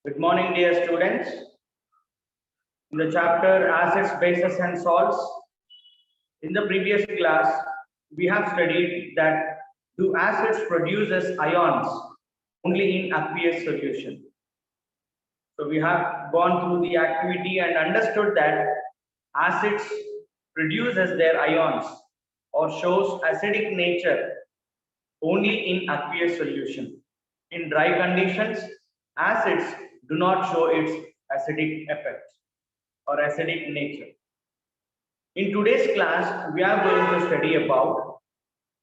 Good morning, dear students. In the chapter Acids, Bases and Salts, in the previous class, we have studied that do acids produces ions only in aqueous solution. So we have gone through the activity and understood that acids produces their ions or shows acidic nature only in aqueous solution. In dry conditions, acids do not show its acidic effect or acidic nature. In today's class, we are going to study about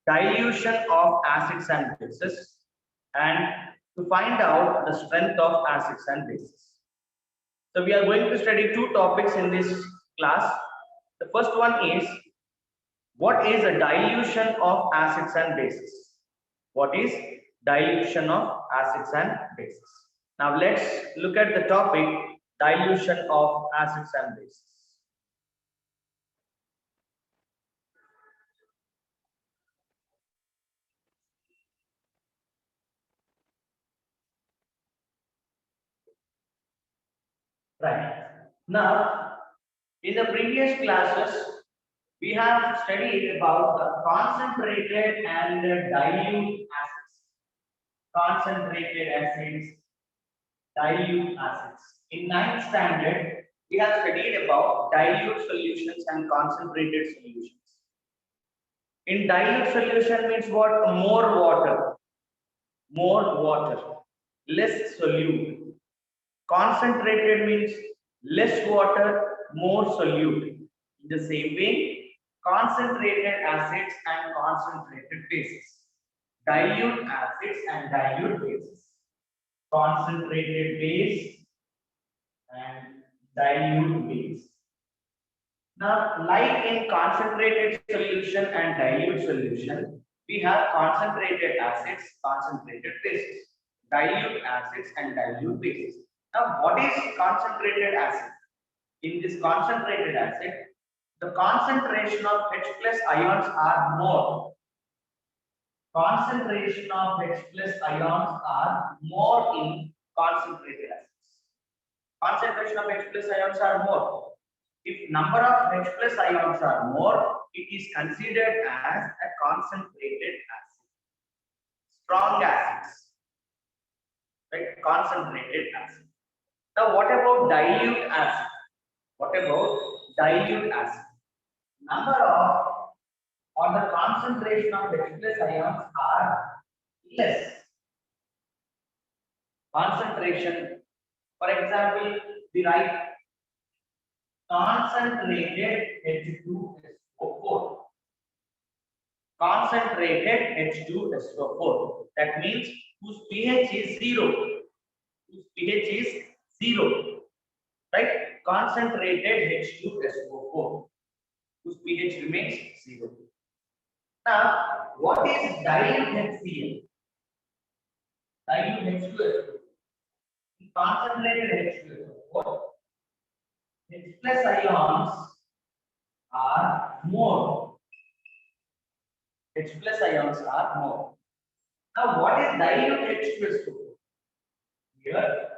dilution of acids and bases and to find out the strength of acids and bases. So we are going to study two topics in this class. The first one is what is a dilution of acids and bases? What is dilution of acids and bases? Now let's look at the topic dilution of acids and bases. Right. Now, in the previous classes, we have studied about the concentrated and dilute acids. Concentrated acids, dilute acids. In ninth standard, we have studied about dilute solutions and concentrated solutions. In dilute solution means what? More water, less solute. Concentrated means less water, more solute. In the same way, concentrated acids and concentrated bases. Dilute acids and dilute bases. Concentrated base and dilute base. Now, like in concentrated solution and dilute solution, we have concentrated acids, concentrated bases, dilute acids and dilute bases. Now, what is concentrated acid? In this concentrated acid, the concentration of H plus ions are more. Concentration of H plus ions are more in concentrated acids. Concentration of H plus ions are more. If number of H plus ions are more, it is considered as a concentrated acid. Strong acids, right? Concentrated acid. Now, what about dilute acid? What about dilute acid? Number of or the concentration of H plus ions are less. Concentration, for example, we write concentrated H2SO4. Concentrated H2SO4. That means whose pH is 0. Whose pH is 0. Right? Concentrated H2SO4. Whose pH remains 0. Now, what is dilute HCl? Dilute H2SO4. Concentrated H2SO4. H plus ions are more. H plus ions are more. Now, what is dilute H2SO4? Here,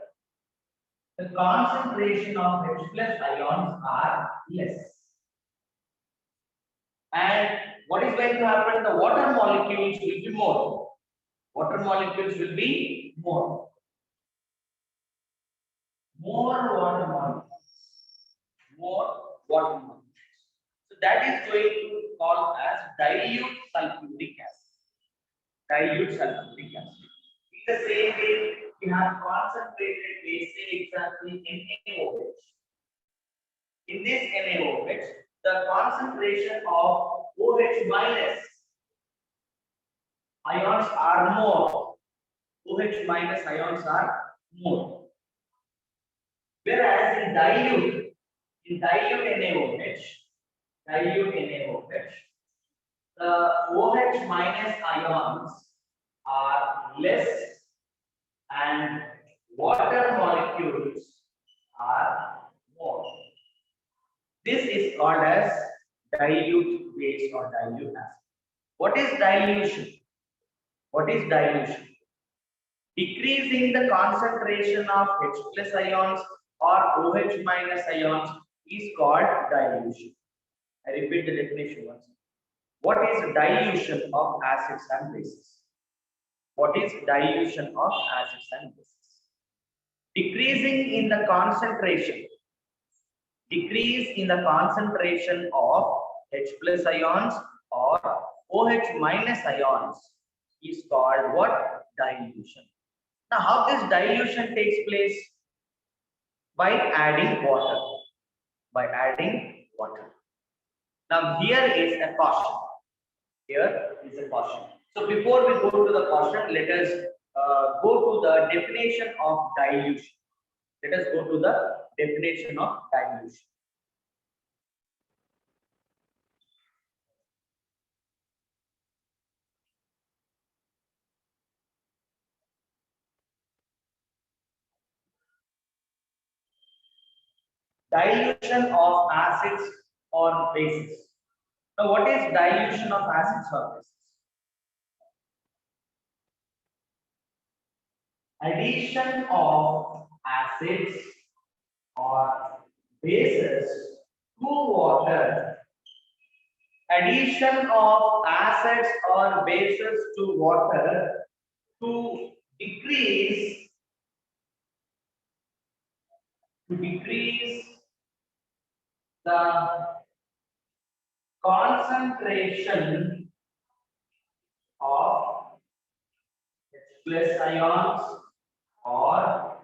the concentration of H plus ions are less. And what is going to happen? The water molecules will be more. Water molecules will be more. More water molecules. More water molecules. So that is going to call as dilute sulfuric acid. Dilute sulfuric acid. In the same way, we have concentrated base, say example in NaOH. In this NaOH, the concentration of OH minus ions are more. OH minus ions are more. Whereas in dilute NaOH, the OH minus ions are less and water molecules are more. This is called as dilute base or dilute acid. What is dilution? What is dilution? Decreasing the concentration of H plus ions or OH minus ions is called dilution. I repeat the definition once. What is dilution of acids and bases? What is dilution of acids and bases? Decreasing in the concentration. Decrease in the concentration of H plus ions or OH minus ions is called what? Dilution. Now, how this dilution takes place? By adding water. By adding water. Now, here is a caution. Here is a caution. So, before we go to the caution, let us go to the definition of dilution. Let us go to the definition of dilution. Dilution of acids or bases. Now, what is dilution of acids or bases? Addition of acids or bases to water. Addition of acids or bases to water to decrease the concentration of H plus ions or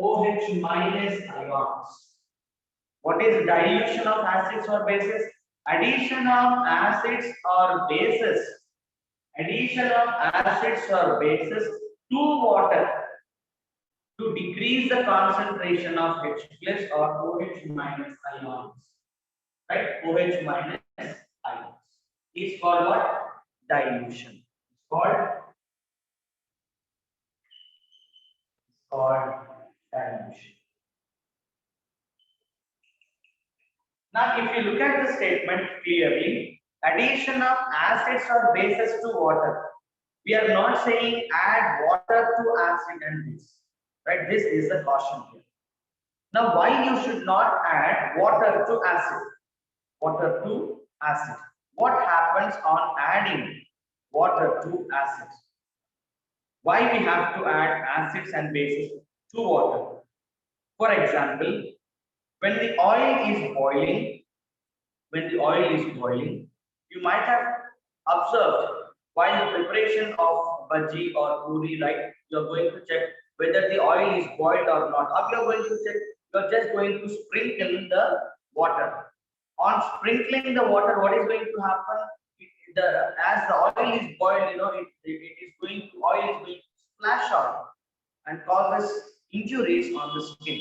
OH minus ions. What is dilution of acids or bases? Addition of acids or bases. Addition of acids or bases to water to decrease the concentration of H plus or OH minus ions. Right? OH minus ions is called what? Dilution. It's called dilution. Now, if you look at the statement clearly, addition of acids or bases to water, we are not saying add water to acid and base. Right? This is the caution here. Now, why you should not add water to acid? Water to acid. What happens on adding water to acids? Why we have to add acids and bases to water? For example, when the oil is boiling, you might have observed while preparation of bhaji or puri, right? You are going to check whether the oil is boiled or not. How you are going to check? You are just going to sprinkle the water. On sprinkling the water, what is going to happen? As the oil is boiled, oil is going to splash out and causes injuries on the skin.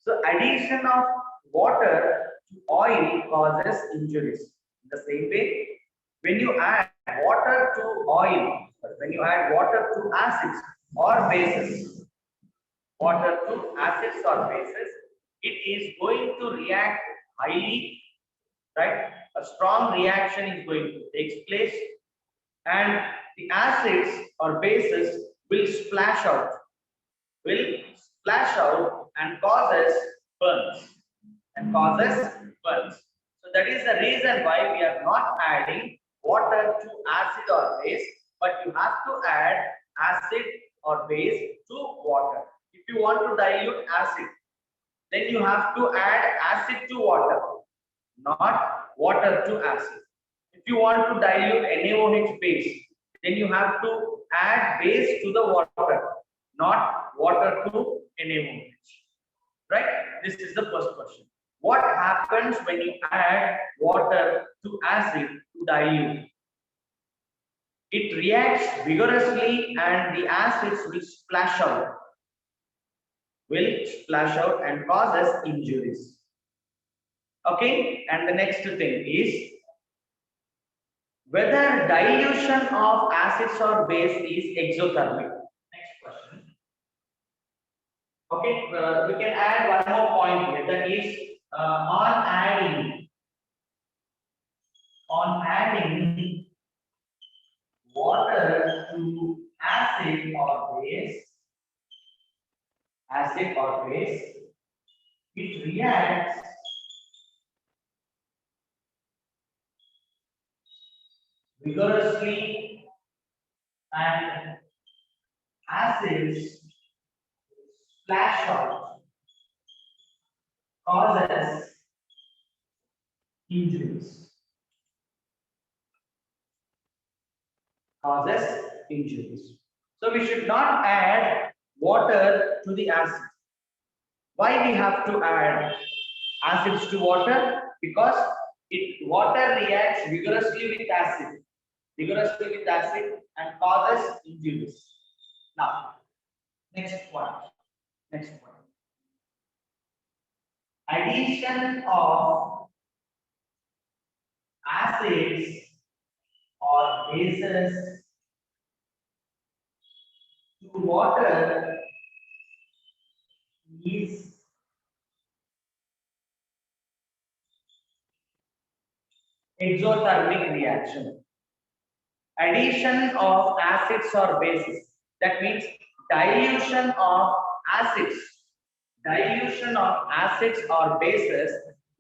So addition of water to oil causes injuries. In the same way, when you add water to oil, when you add water to acids or bases, it is going to react highly, right? A strong reaction is going to take place, and the acids or bases will splash out, and causes burns. So that is the reason why we are not adding water to acid or base, but you have to add acid or base to water. If you want to dilute acid, then you have to add acid to water, not water to acid. If you want to dilute NaOH base, then you have to add base to the water, not water to NaOH. Right? This is the first question. What happens when you add water to acid to dilute? It reacts vigorously and the acids will splash out and causes injuries. Okay, and the next thing is whether dilution of acids or base is exothermic. Next question. Okay, we can add one more point here, that is on adding water to acid or acid or base, it reacts vigorously and acids splash out, causes injuries. Causes injuries. So we should not add water to the acid. Why we have to add acids to water? Because water reacts vigorously with acid and causes injuries. Now, next one. Next one. Addition of acids or bases to water is exothermic reaction. Addition of acids or bases, that means dilution of acids. Dilution of acids or bases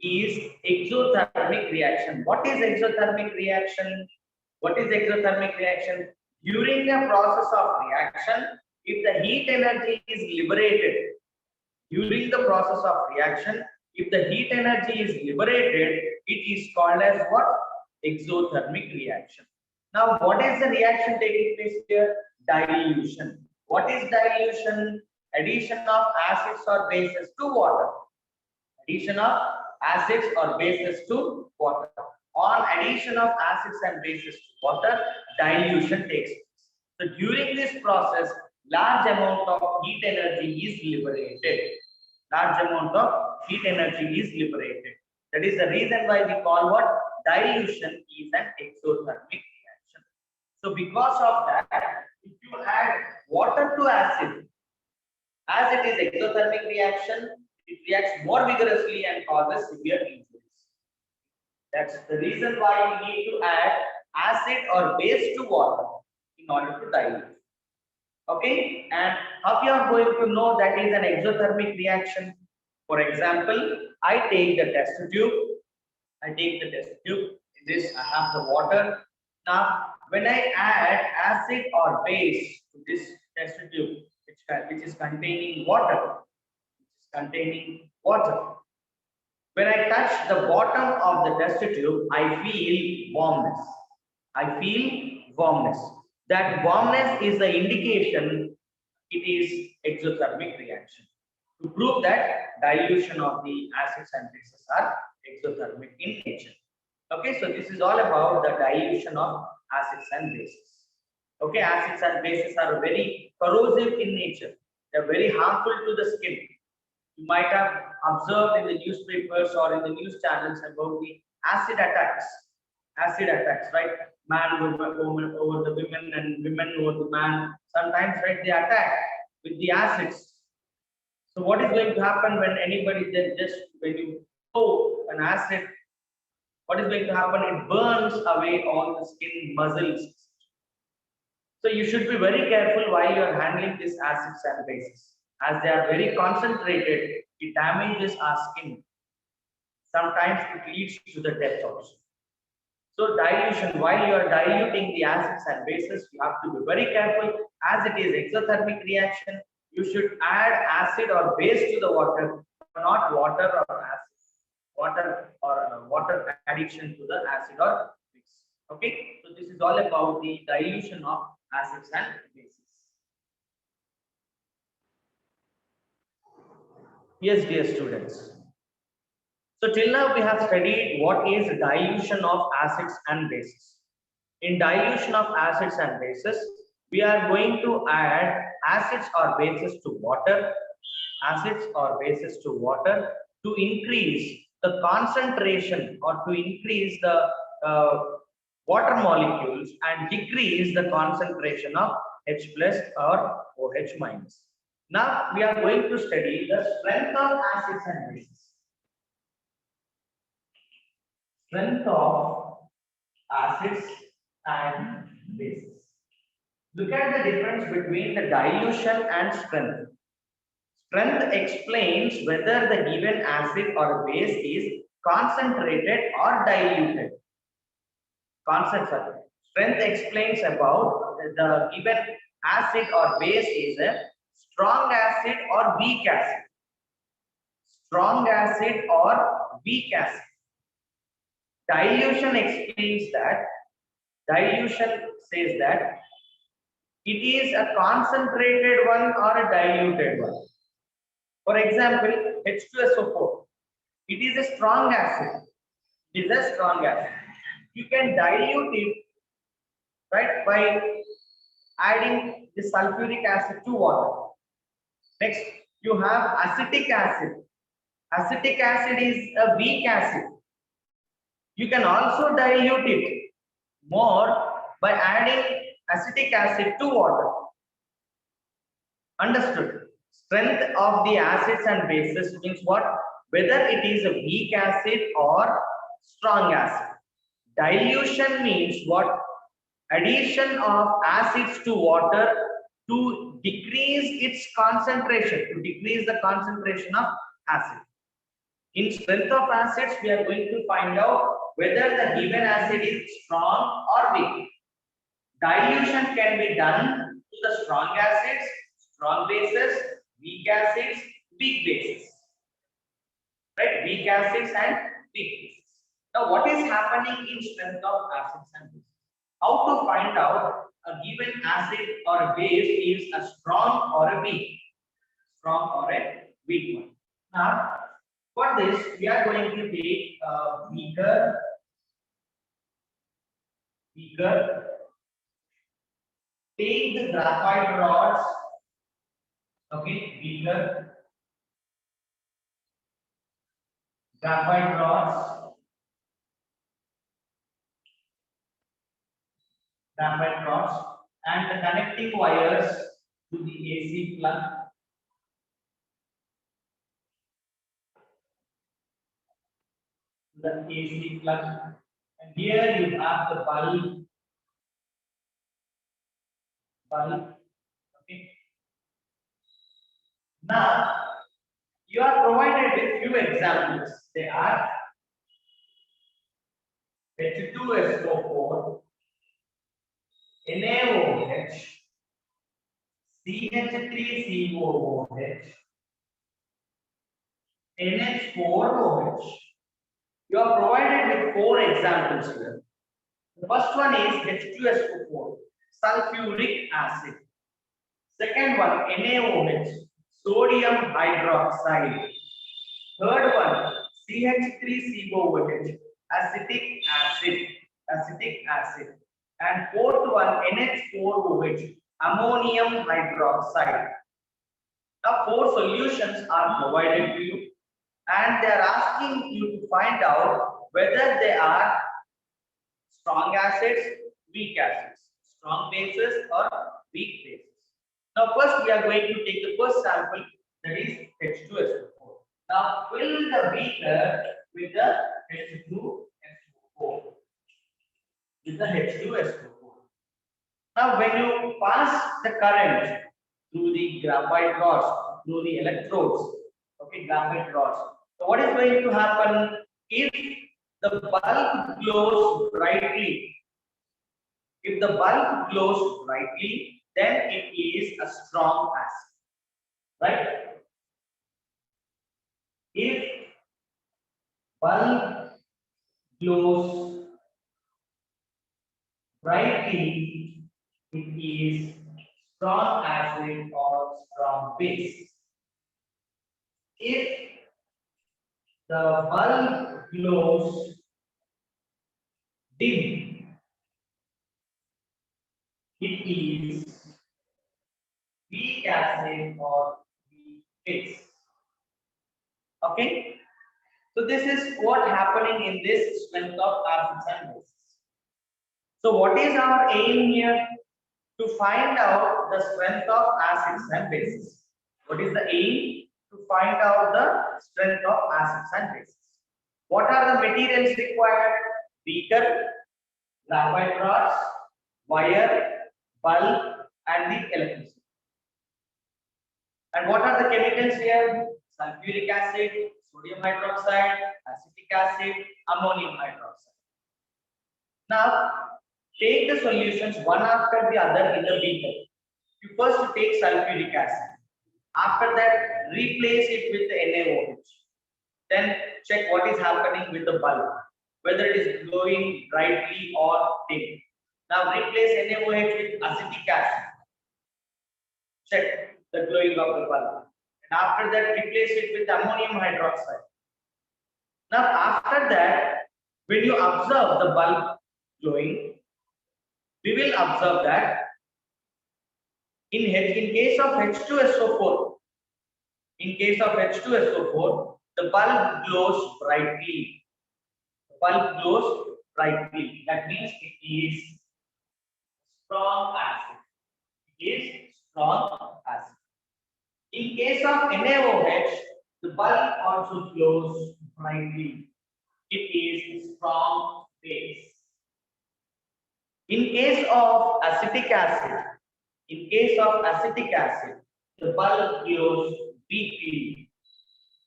is exothermic reaction. What is exothermic reaction? What is exothermic reaction? During the process of reaction, if the heat energy is liberated, during the process of reaction, if the heat energy is liberated, it is called as what? Exothermic reaction. Now, what is the reaction taking place here? Dilution. What is dilution? Addition of acids or bases to water. Addition of acids or bases to water. On addition of acids and bases to water, dilution takes place. So during this process, large amount of heat energy is liberated. Large amount of heat energy is liberated. That is the reason why we call what? Dilution is an exothermic reaction. So because of that, if you add water to acid, as it is exothermic reaction, it reacts more vigorously and causes severe injuries. That's the reason why we need to add acid or base to water in order to dilute. Okay, and how you are going to know that is an exothermic reaction? For example, I take the test tube. In this, I have the water. Now, when I add acid or base to this test tube, which is containing water, when I touch the bottom of the test tube, I feel warmness. That warmness is the indication it is exothermic reaction. To prove that dilution of the acids and bases are exothermic in nature. Okay, so this is all about the dilution of acids and bases. Okay, acids and bases are very corrosive in nature. They are very harmful to the skin. You might have observed in the newspapers or in the news channels about the acid attacks. Right? Man over the women and women over the man. Sometimes, right, they attack with the acids. So what is going to happen when anybody when you throw an acid, what is going to happen? It burns away all the skin muscles. So you should be very careful while you are handling these acids and bases. As they are very concentrated, it damages our skin. Sometimes it leads to the death also. So dilution, while you are diluting the acids and bases, you have to be very careful. As it is exothermic reaction, you should add acid or base to the water, not water or acid. Water addition to the acid or base. Okay, so this is all about the dilution of acids and bases. Yes, dear students. So till now we have studied what is dilution of acids and bases. In dilution of acids and bases, we are going to add acids or bases to water, to increase the concentration or to increase the water molecules and decrease the concentration of H plus or OH minus. Now we are going to study the strength of acids and bases. Strength of acids and bases. Look at the difference between the dilution and strength. Strength explains whether the given acid or base is concentrated or diluted. Strength explains about the given acid or base is a strong acid or weak acid. Strong acid or weak acid. Dilution explains that, dilution says that it is a concentrated one or a diluted one. For example, H2SO4. It is a strong acid. It is a strong acid. You can dilute it, right, by adding the sulfuric acid to water. Next, you have acetic acid. Acetic acid is a weak acid. You can also dilute it more by adding acetic acid to water. Understood? Strength of the acids and bases means what? Whether it is a weak acid or strong acid. Dilution means what? Addition of acids to water to decrease its concentration, to decrease the concentration of acid. In strength of acids, we are going to find out whether the given acid is strong or weak. Dilution can be done to the strong acids, strong bases, weak acids, weak bases. Right? Weak acids and weak bases. Now, what is happening in strength of acids and bases? How to find out a given acid or a base is a strong or a weak? Strong or a weak one. Now, for this, we are going to take a beaker. Take the graphite rods. Okay, beaker. Graphite rods. Graphite rods and the connecting wires to the AC plug. The AC plug, and here you have the bulb. Okay. Now you are provided with few examples. They are H2SO4, NaOH, CH3COOH, NH4OH. You are provided with 4 examples here. The first one is H2SO4, sulfuric acid. Second one, NaOH, sodium hydroxide. Third one, CH3COOH, acetic acid. And fourth one, NH4OH, ammonium hydroxide. Now, 4 solutions are provided to you, and they are asking you to find out whether they are strong acids, weak acids, strong bases or weak bases. Now, first we are going to take the first sample, that is H2SO4. Now, fill the beaker with the H2SO4. Now, when you pass the current through the graphite rods, through the electrodes, okay, graphite rods. So, what is going to happen if the bulb glows brightly? If the bulb glows brightly, then it is a strong acid, right? If bulb glows brightly, it is strong acid or strong base. If the bulb glows dim, it is weak acid or weak base. Okay, so this is what happening in this strength of acids and bases. So what is our aim here? To find out the strength of acids and bases. What is the aim? To find out the strength of acids and bases. What are the materials required? Beaker, graphite rods, wire, bulb, and the electricity. And what are the chemicals here? Sulfuric acid, sodium hydroxide, acetic acid, ammonium hydroxide. Now, take the solutions one after the other in the beaker. You first take sulfuric acid. After that, replace it with the NaOH. Then check what is happening with the bulb, whether it is glowing brightly or dim. Now replace NaOH with acetic acid. Check the glowing of the bulb. And after that, replace it with ammonium hydroxide. Now after that, when you observe the bulb glowing, we will observe that in case of H2SO4, the bulb glows brightly. The bulb glows brightly. That means it is strong acid. It is strong acid. In case of NaOH, the bulb also glows brightly. It is strong base. In case of acetic acid, the bulb glows weakly.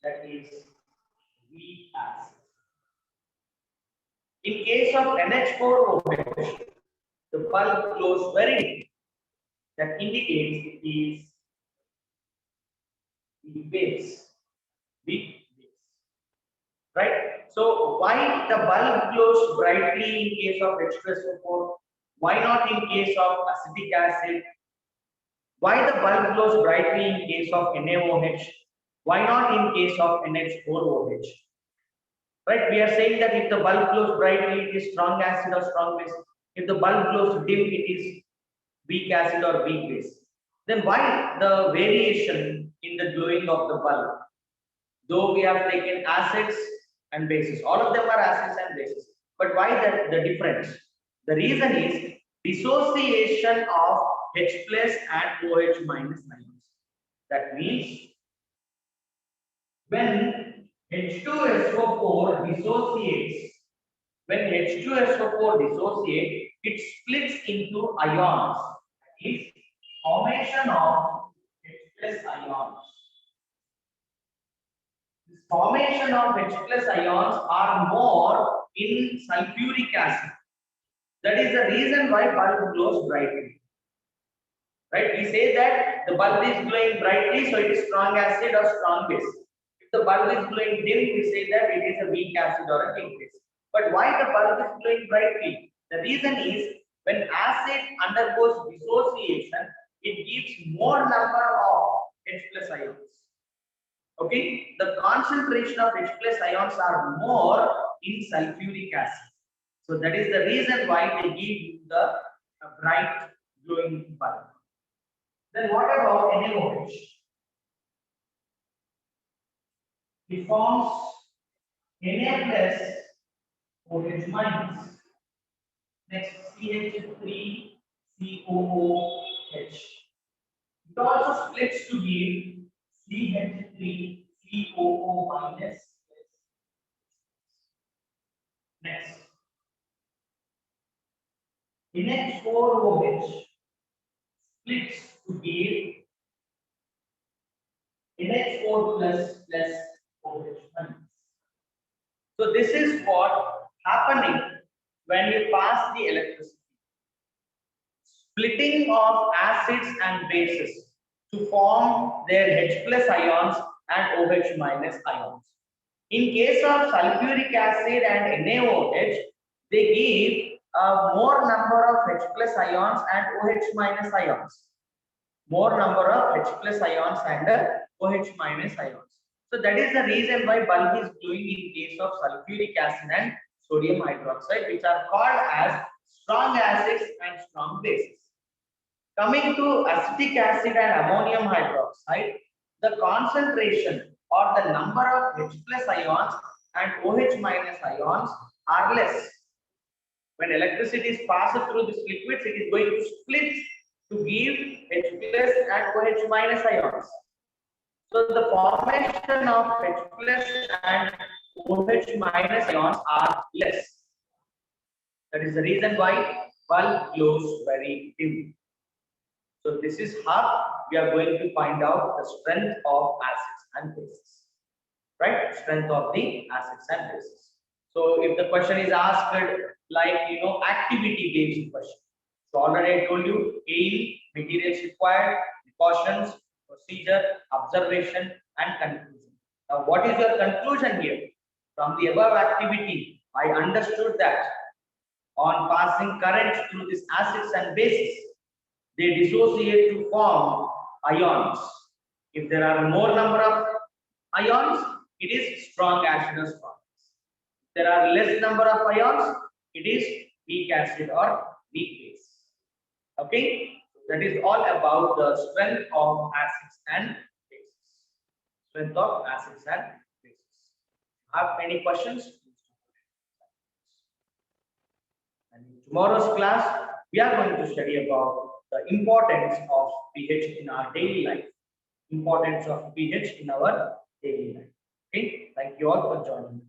That is weak acid. In case of NH4OH, the bulb glows very dim. That indicates it is weak base. Right? So why the bulb glows brightly in case of H2SO4? Why not in case of acetic acid? Why the bulb glows brightly in case of NaOH? Why not in case of NH4OH? Right? We are saying that if the bulb glows brightly, it is strong acid or strong base. If the bulb glows dim, it is weak acid or weak base. Then why the variation in the glowing of the bulb? Though we have taken acids and bases, all of them are acids and bases. But why the difference? The reason is dissociation of H plus and OH minus ions. That means when H2SO4 dissociates, it splits into ions. That is formation of H plus ions. This formation of H plus ions are more in sulfuric acid. That is the reason why bulb glows brightly. Right? We say that the bulb is glowing brightly, so it is strong acid or strong base. If the bulb is glowing dim, we say that it is a weak acid or a weak base. But why the bulb is glowing brightly? The reason is when acid undergoes dissociation, it gives more number of H plus ions. Okay, the concentration of H plus ions are more in sulfuric acid. So that is the reason why they give you the bright glowing bulb. Then what about NaOH? It forms Na plus OH minus. Next CH3 COOH. It also splits to give CH3 COO minus. Next, NH4OH splits to give NH4 plus OH minus. So this is what happening when you pass the electricity. Splitting of acids and bases to form their H plus ions and OH minus ions. In case of sulfuric acid and NaOH, they give a more number of H plus ions and OH minus ions. More number of H plus ions and OH minus ions. So that is the reason why bulb is glowing in case of sulfuric acid and sodium hydroxide, which are called as strong acids and strong bases. Coming to acetic acid and ammonium hydroxide, the concentration or the number of H plus ions and OH minus ions are less. When electricity is passed through these liquids, it is going to split to give H plus and OH minus ions. So the formation of H plus and OH minus ions are less. That is the reason why bulb glows very dim. So this is how we are going to find out the strength of acids and bases, right? Strength of the acids and bases. So if the question is asked like activity based question, so already I told you aim, materials required, precautions, procedure, observation, and conclusion. Now, what is your conclusion here? From the above activity, I understood that on passing current through these acids and bases, they dissociate to form ions. If there are more number of ions, it is strong acids form. There are less number of ions, it is weak acid or weak base. Okay, that is all about the strength of acids and bases. Strength of acids and bases. Have any questions? And in tomorrow's class, we are going to study about the importance of pH in our daily life. Importance of pH in our daily life. Okay, thank you all for joining.